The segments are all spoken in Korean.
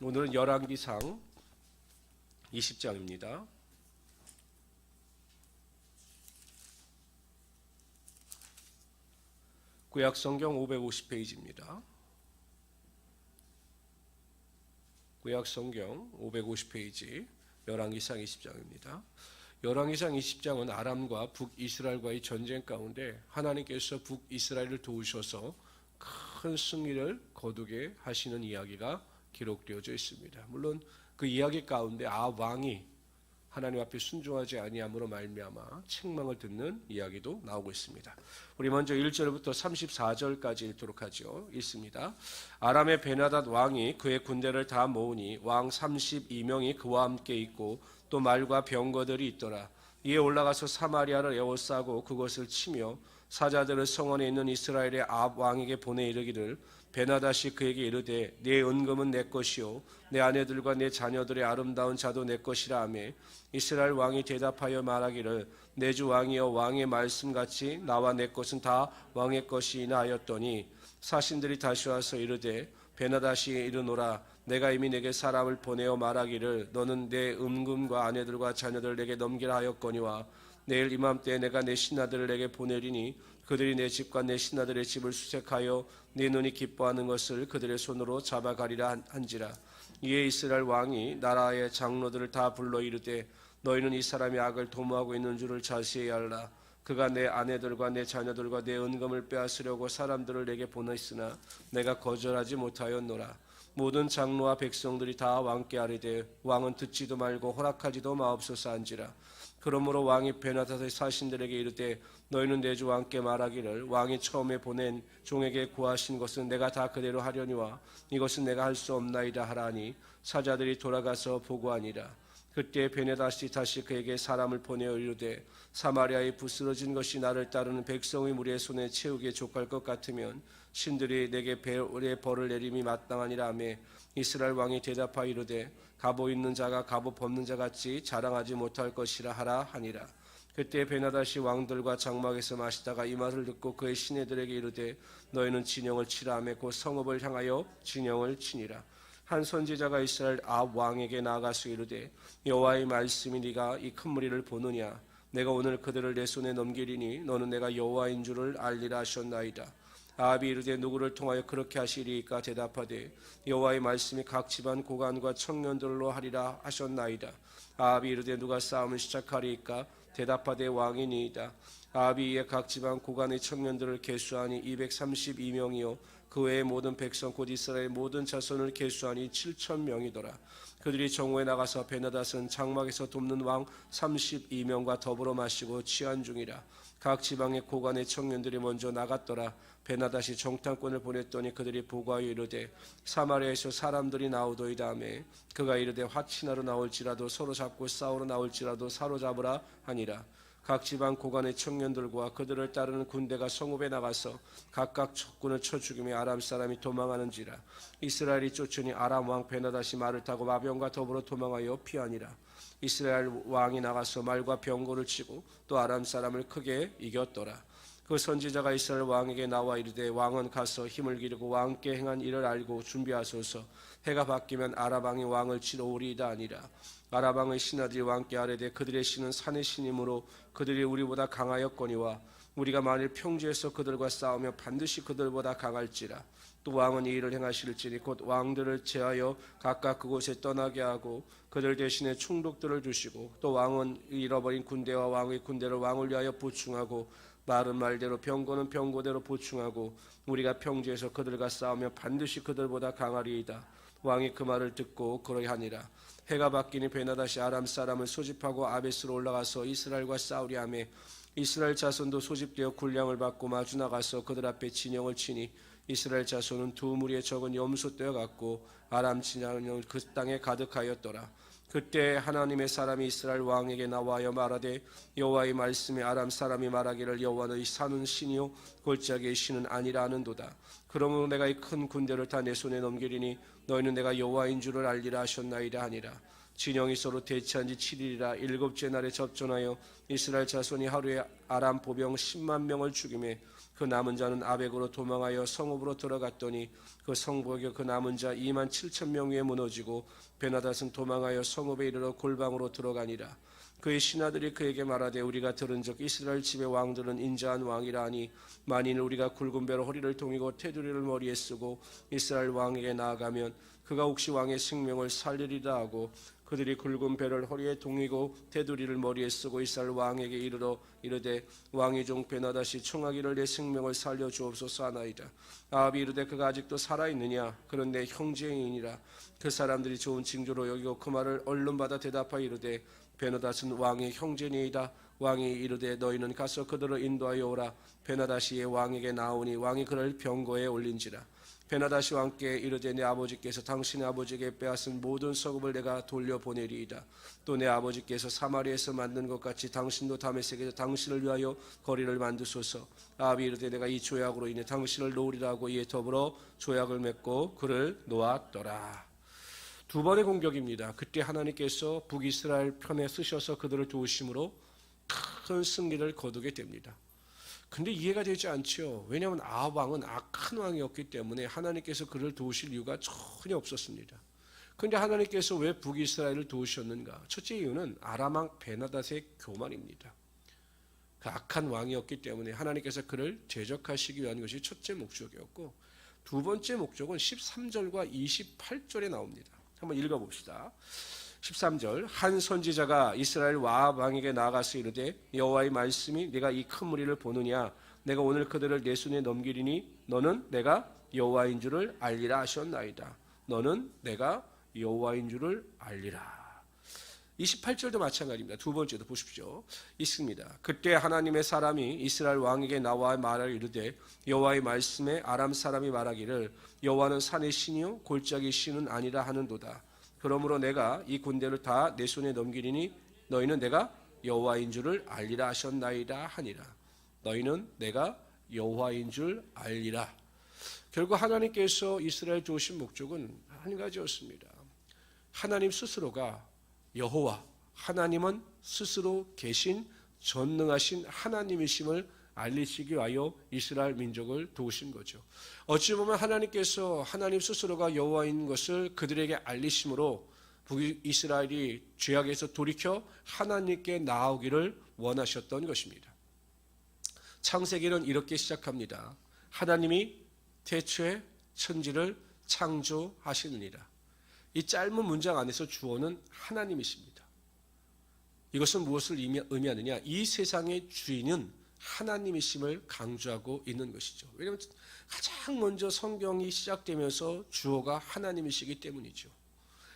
오늘은 열왕기상 20장입니다. 구약성경 550페이지입니다. 구약성경 550페이지 열왕기상 20장입니다. 열왕기상 20장은 아람과 북이스라엘과의 전쟁 가운데 하나님께서 북이스라엘을 도우셔서 큰 승리를 거두게 하시는 이야기가 기록되어져 있습니다. 물론 그 이야기 가운데 왕이 하나님 앞에 순종하지 아니함으로 말미암아 책망을 듣는 이야기도 나오고 있습니다. 우리 먼저 1절부터 34절까지 읽도록 하죠. 읽습니다. 아람의 베나닷 왕이 그의 군대를 다 모으니 왕 32명이 그와 함께 있고 또 말과 병거들이 있더라. 이에 올라가서 사마리아를 에워싸고 그것을 치며 사자들을 성원에 있는 이스라엘의 왕에게 보내 이르기를 베나닷이 그에게 이르되 내 은금은 내 것이요 내 아내들과 내 자녀들의 아름다운 자도 내 것이라 하매 이스라엘 왕이 대답하여 말하기를 내 주 왕이여 왕의 말씀같이 나와 내 것은 다 왕의 것이나 하였더니 사신들이 다시 와서 이르되 베나닷이 이르노라 내가 이미 내게 사람을 보내어 말하기를 너는 내 은금과 아내들과 자녀들을 내게 넘기라 하였거니와 내일 이맘때에 내가 내 신하들을 내게 보내리니 그들이 내 집과 내 신하들의 집을 수색하여 네 눈이 기뻐하는 것을 그들의 손으로 잡아가리라 한지라. 이에 이스라엘 왕이 나라의 장로들을 다 불러 이르되 너희는 이 사람이 악을 도모하고 있는 줄을 자세히 알라. 그가 내 아내들과 내 자녀들과 내 은금을 빼앗으려고 사람들을 내게 보냈으나 내가 거절하지 못하였노라. 모든 장로와 백성들이 다 왕께 아뢰되 왕은 듣지도 말고 허락하지도 마옵소서 한지라. 그러므로 왕이 베나닷의 사신들에게 이르되 너희는 내 주 왕께 말하기를 왕이 처음에 보낸 종에게 구하신 것은 내가 다 그대로 하려니와 이것은 내가 할 수 없나이다 하라니 사자들이 돌아가서 보고하니라. 그때 베나닷이 다시 그에게 사람을 보내어 이르되 사마리아에 부스러진 것이 나를 따르는 백성의 무리의 손에 채우기에 족할 것 같으면 신들이 내게 배의 벌을 내림이 마땅하니라 하며 이스라엘 왕이 대답하여 이르되 갑옷 있는 자가 갑옷 벗는 자 같이 자랑하지 못할 것이라 하라 하니라. 그때 베나닷이 왕들과 장막에서 마시다가 이 말을 듣고 그의 시내들에게 이르되 너희는 진영을 치라 하며 곧 성읍을 향하여 진영을 치니라. 한 선지자가 이스라엘 왕에게 나아가서 이르되 여호와의 말씀이 네가 이 큰 무리를 보느냐 내가 오늘 그들을 내 손에 넘기리니 너는 내가 여호와인 줄을 알리라 하셨나이다. 아합이 이르되 누구를 통하여 그렇게 하시리이까 대답하되 여호와의 말씀이 각 집안 고관과 청년들로 하리라 하셨나이다. 아합이 이르되 누가 싸움을 시작하리이까 대답하되 왕이니이다. 아합이 이에 각 집안 고관의 청년들을 계수하니 232명이요 그 외의 모든 백성 곧 이스라엘 모든 자손을 계수하니 7,000명이더라. 그들이 정오에 나가서 베나닷은 장막에서 돕는 왕 32명과 더불어 마시고 취한 중이라. 각 지방의 고관의 청년들이 먼저 나갔더라. 베나닷이 정탐꾼을 보냈더니 그들이 보고하여 이르되 사마리아에서 사람들이 나오도이다 하며 그가 이르되 화친하러 나올지라도 서로 잡고 싸우러 나올지라도 사로잡으라 하니라. 각 지방 고관의 청년들과 그들을 따르는 군대가 성읍에 나가서 각각 적군을 쳐 죽이며 아람 사람이 도망하는지라. 이스라엘이 쫓으니 아람 왕 베나닷이 말을 타고 마병과 더불어 도망하여 피하니라. 이스라엘 왕이 나가서 말과 병거를 치고 또 아람 사람을 크게 이겼더라. 그 선지자가 이스라엘 왕에게 나와 이르되 왕은 가서 힘을 기르고 왕께 행한 일을 알고 준비하소서. 해가 바뀌면 아람 왕이 왕을 치러 오리이다 아니라. 아람 왕의 신하들이 왕께 아뢰되 그들의 신은 산의 신이므로 그들이 우리보다 강하였거니와 우리가 만일 평지에서 그들과 싸우면 반드시 그들보다 강할지라. 또 왕은 이 일을 행하실지니 곧 왕들을 제하여 각각 그곳에 떠나게 하고 그들 대신에 총독들을 주시고 또 왕은 잃어버린 군대와 왕의 군대를 왕을 위하여 보충하고 말은 말대로 병거는 병거대로 보충하고 우리가 평지에서 그들과 싸우면 반드시 그들보다 강하리이다. 왕이 그 말을 듣고 그러하니라. 해가 바뀌니 베나닷이 아람 사람을 소집하고 아베스로 올라가서 이스라엘과 싸우려 하며 이스라엘 자손도 소집되어 군량을 받고 마주 나가서 그들 앞에 진영을 치니 이스라엘 자손은 두 무리의 적은 염소 떼어 갔고 아람 진영은 그 땅에 가득하였더라. 그때 하나님의 사람이 이스라엘 왕에게 나와여 말하되 여호와의 말씀에 아람 사람이 말하기를 여호와는 사는 신이요 골짜기의 신은 아니라 하는도다. 그러므로 내가 이 큰 군대를 다 내 손에 넘기리니 너희는 내가 여호와인 줄을 알리라 하셨나이다 하니라. 진영이 서로 대치한 지 7일이라 일곱째 날에 접전하여 이스라엘 자손이 하루에 아람 보병 10만 명을 죽이매 그 남은 자는 아벡으로 도망하여 성읍으로 들어갔더니 그 성벽에 그 남은 자 2만 7천 명 위에 무너지고 베나닷은 도망하여 성읍에 이르러 골방으로 들어가니라. 그의 신하들이 그에게 말하되 우리가 들은즉 이스라엘 집의 왕들은 인자한 왕이라 하니 만일 우리가 굵은 배로 허리를 동이고 테두리를 머리에 쓰고 이스라엘 왕에게 나아가면 그가 혹시 왕의 생명을 살리리라 하고 그들이 굵은 배를 허리에 동이고 테두리를 머리에 쓰고 이스라엘 왕에게 이르러 이르되 왕의 종 베나닷이 청하기를 내 생명을 살려 주옵소서 하나이다. 아합이 이르되 그가 아직도 살아있느냐 그는 내 형제이니라. 그 사람들이 좋은 징조로 여기고 그 말을 얼른 받아 대답하여 이르되 베나닷은 왕의 형제니이다. 왕이 이르되 너희는 가서 그들을 인도하여 오라. 베나닷이 왕에게 나오니 왕이 그를 병거에 올린지라. 베나닷이 왕께 이르되 내 아버지께서 당신의 아버지에게 빼앗은 모든 서급을 내가 돌려보내리이다. 또 내 아버지께서 사마리아에서 만든 것 같이 당신도 다메섹에서 당신을 위하여 거리를 만드소서. 아합이 이르되 내가 이 조약으로 인해 당신을 놓으리라 하고 이에 더불어 조약을 맺고 그를 놓았더라. 두 번의 공격입니다. 그때 하나님께서 북이스라엘 편에 쓰셔서 그들을 도우심으로 큰 승리를 거두게 됩니다. 근데 이해가 되지 않죠. 왜냐하면 아합 왕은 악한 왕이었기 때문에 하나님께서 그를 도우실 이유가 전혀 없었습니다. 그런데 하나님께서 왜 북이스라엘을 도우셨는가? 첫째 이유는 아람 왕 베나닷의 교만입니다. 그 악한 왕이었기 때문에 하나님께서 그를 대적하시기 위한 것이 첫째 목적이었고, 두 번째 목적은 13절과 28절에 나옵니다. 한번 읽어봅시다. 13절 한 선지자가 이스라엘 아합 왕에게 나아가서 이르되 여호와의 말씀이 네가 이 큰 무리를 보느냐 내가 오늘 그들을 내 손에 넘기리니 너는 내가 여호와인 줄을 알리라 하셨나이다. 너는 내가 여호와인 줄을 알리라. 28절도 마찬가지입니다. 두 번째도 보십시오. 있습니다. 그때 하나님의 사람이 이스라엘 왕에게 나와 말하여 이르되 여호와의 말씀에 아람 사람이 말하기를 여호와는 산의 신이요 골짜기 신은 아니라 하는도다. 그러므로 내가 이 군대를 다 내 손에 넘기리니 너희는 내가 여호와인 줄을 알리라 하셨나이다 하니라. 너희는 내가 여호와인 줄 알리라. 결국 하나님께서 이스라엘 도우신 목적은 한 가지였습니다. 하나님 스스로가 여호와, 하나님은 스스로 계신 전능하신 하나님이심을 알리시기 위하여 이스라엘 민족을 도우신 거죠. 어찌 보면 하나님께서 하나님 스스로가 여호와인 것을 그들에게 알리심으로 북이스라엘이 죄악에서 돌이켜 하나님께 나아오기를 원하셨던 것입니다. 창세기는 이렇게 시작합니다. 하나님이 태초에 천지를 창조하시느니라. 이 짧은 문장 안에서 주어는 하나님이십니다. 이것은 무엇을 의미하느냐? 이 세상의 주인은 하나님이심을 강조하고 있는 것이죠. 왜냐하면 가장 먼저 성경이 시작되면서 주어가 하나님이시기 때문이죠.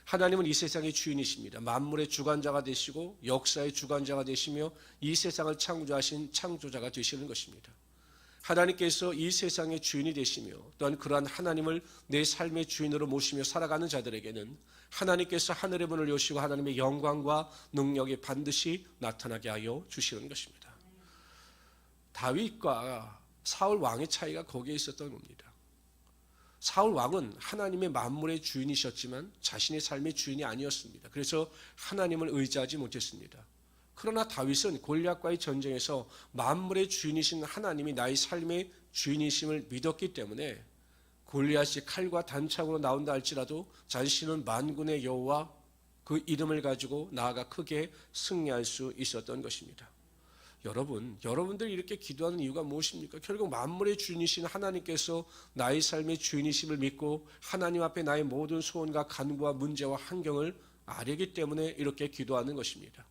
하나님은 이 세상의 주인이십니다. 만물의 주관자가 되시고 역사의 주관자가 되시며 이 세상을 창조하신 창조자가 되시는 것입니다. 하나님께서 이 세상의 주인이 되시며 또한 그러한 하나님을 내 삶의 주인으로 모시며 살아가는 자들에게는 하나님께서 하늘의 문을 여시고 하나님의 영광과 능력이 반드시 나타나게 하여 주시는 것입니다. 다윗과 사울 왕의 차이가 거기에 있었던 겁니다. 사울 왕은 하나님의 만물의 주인이셨지만 자신의 삶의 주인이 아니었습니다. 그래서 하나님을 의지하지 못했습니다. 그러나 다윗은 골리앗과의 전쟁에서 만물의 주인이신 하나님이 나의 삶의 주인이심을 믿었기 때문에 골리앗이 칼과 단창으로 나온다 할지라도 자신은 만군의 여호와 그 이름을 가지고 나아가 크게 승리할 수 있었던 것입니다. 여러분들이 이렇게 기도하는 이유가 무엇입니까? 결국 만물의 주인이신 하나님께서 나의 삶의 주인이심을 믿고 하나님 앞에 나의 모든 소원과 간구와 문제와 환경을 아뢰기 때문에 이렇게 기도하는 것입니다.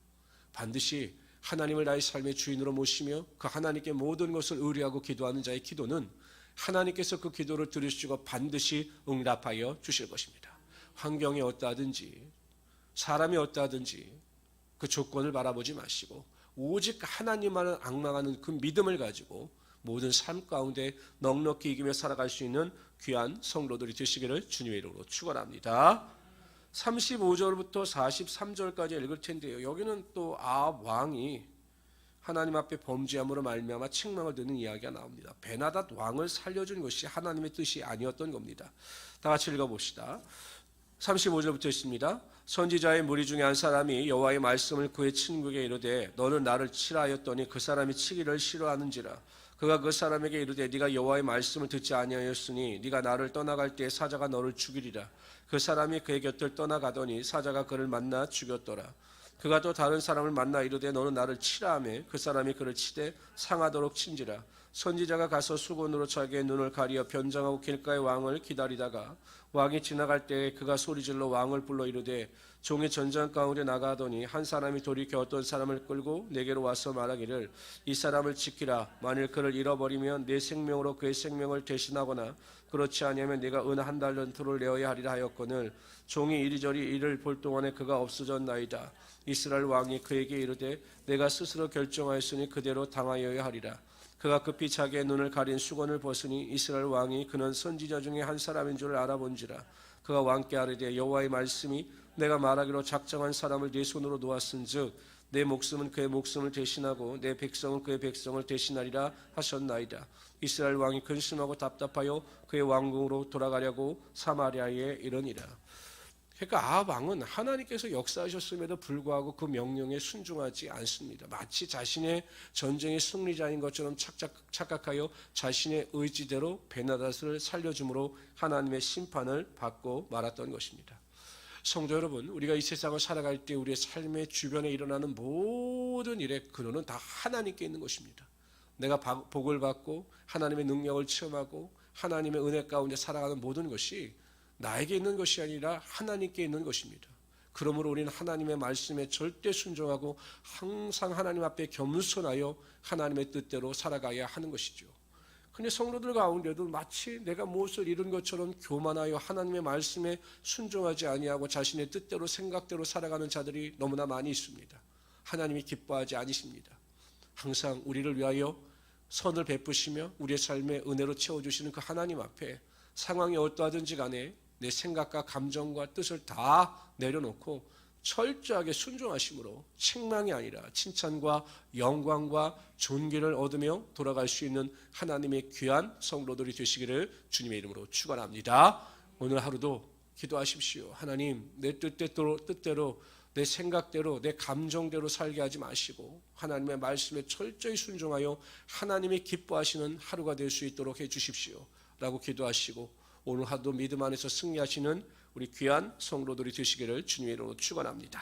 반드시 하나님을 나의 삶의 주인으로 모시며 그 하나님께 모든 것을 의뢰하고 기도하는 자의 기도는 하나님께서 그 기도를 들으시고 반드시 응답하여 주실 것입니다. 환경이 어떠하든지 사람이 어떠하든지 그 조건을 바라보지 마시고 오직 하나님만을 앙망하는 그 믿음을 가지고 모든 삶 가운데 넉넉히 이기며 살아갈 수 있는 귀한 성도들이 되시기를 주님의 이름으로 축원합니다. 35절부터 43절까지 읽을 텐데요. 여기는 또 아합 왕이 하나님 앞에 범죄함으로 말미암아 책망을 듣는 이야기가 나옵니다. 베나닷 왕을 살려준 것이 하나님의 뜻이 아니었던 겁니다. 다 같이 읽어봅시다. 35절부터 있습니다. 선지자의 무리 중에 한 사람이 여호와의 말씀을 그의 친구에게 이르되 너는 나를 치라 하였더니 그 사람이 치기를 싫어하는지라 그가 그 사람에게 이르되 네가 여호와의 말씀을 듣지 아니하였으니 네가 나를 떠나갈 때에 사자가 너를 죽이리라. 그 사람이 그의 곁을 떠나가더니 사자가 그를 만나 죽였더라. 그가 또 다른 사람을 만나 이르되 너는 나를 치라 하매 그 사람이 그를 치되 상하도록 친지라. 선지자가 가서 수건으로 자기의 눈을 가리어 변장하고 길가의 왕을 기다리다가 왕이 지나갈 때에 그가 소리질러 왕을 불러 이르되 종이 전장 가운데 나가더니 한 사람이 돌이켜 어떤 사람을 끌고 내게로 와서 말하기를 이 사람을 지키라. 만일 그를 잃어버리면 내 생명으로 그의 생명을 대신하거나 그렇지 아니하면 내가 은 한 달란트를 내어야 하리라 하였거늘 종이 이리저리 이를 볼 동안에 그가 없어졌나이다. 이스라엘 왕이 그에게 이르되 내가 스스로 결정하였으니 그대로 당하여야 하리라. 그가 급히 자기의 눈을 가린 수건을 벗으니 이스라엘 왕이 그는 선지자 중에 한 사람인 줄 알아본지라. 그가 왕께 아뢰되 여호와의 말씀이 내가 말하기로 작정한 사람을 네 손으로 놓았은즉 내 목숨은 그의 목숨을 대신하고 내 백성은 그의 백성을 대신하리라 하셨나이다. 이스라엘 왕이 근심하고 답답하여 그의 왕궁으로 돌아가려고 사마리아에 이르니라. 그러니까 아합 왕은 하나님께서 역사하셨음에도 불구하고 그 명령에 순종하지 않습니다. 마치 자신의 전쟁의 승리자인 것처럼 착각하여 자신의 의지대로 베나닷을 살려줌으로 하나님의 심판을 받고 말았던 것입니다. 성도 여러분, 우리가 이 세상을 살아갈 때 우리의 삶의 주변에 일어나는 모든 일의 근원은 다 하나님께 있는 것입니다. 내가 복을 받고 하나님의 능력을 체험하고 하나님의 은혜 가운데 살아가는 모든 것이 나에게 있는 것이 아니라 하나님께 있는 것입니다. 그러므로 우리는 하나님의 말씀에 절대 순종하고 항상 하나님 앞에 겸손하여 하나님의 뜻대로 살아가야 하는 것이죠. 그런데 성도들 가운데도 마치 내가 무엇을 이룬 것처럼 교만하여 하나님의 말씀에 순종하지 아니하고 자신의 뜻대로 생각대로 살아가는 자들이 너무나 많이 있습니다. 하나님이 기뻐하지 않으십니다. 항상 우리를 위하여 선을 베푸시며 우리의 삶에 은혜로 채워주시는 그 하나님 앞에 상황이 어떠하든지 간에 내 생각과 감정과 뜻을 다 내려놓고 철저하게 순종하심으로 책망이 아니라 칭찬과 영광과 존귀를 얻으며 돌아갈 수 있는 하나님의 귀한 성도들이 되시기를 주님의 이름으로 축원합니다. 오늘 하루도 기도하십시오. 하나님, 내 뜻대로 내 생각대로 내 감정대로 살게 하지 마시고 하나님의 말씀에 철저히 순종하여 하나님이 기뻐하시는 하루가 될 수 있도록 해주십시오 라고 기도하시고 오늘 하루도 믿음 안에서 승리하시는 우리 귀한 성도들이 되시기를 주님의 이름으로 축원합니다.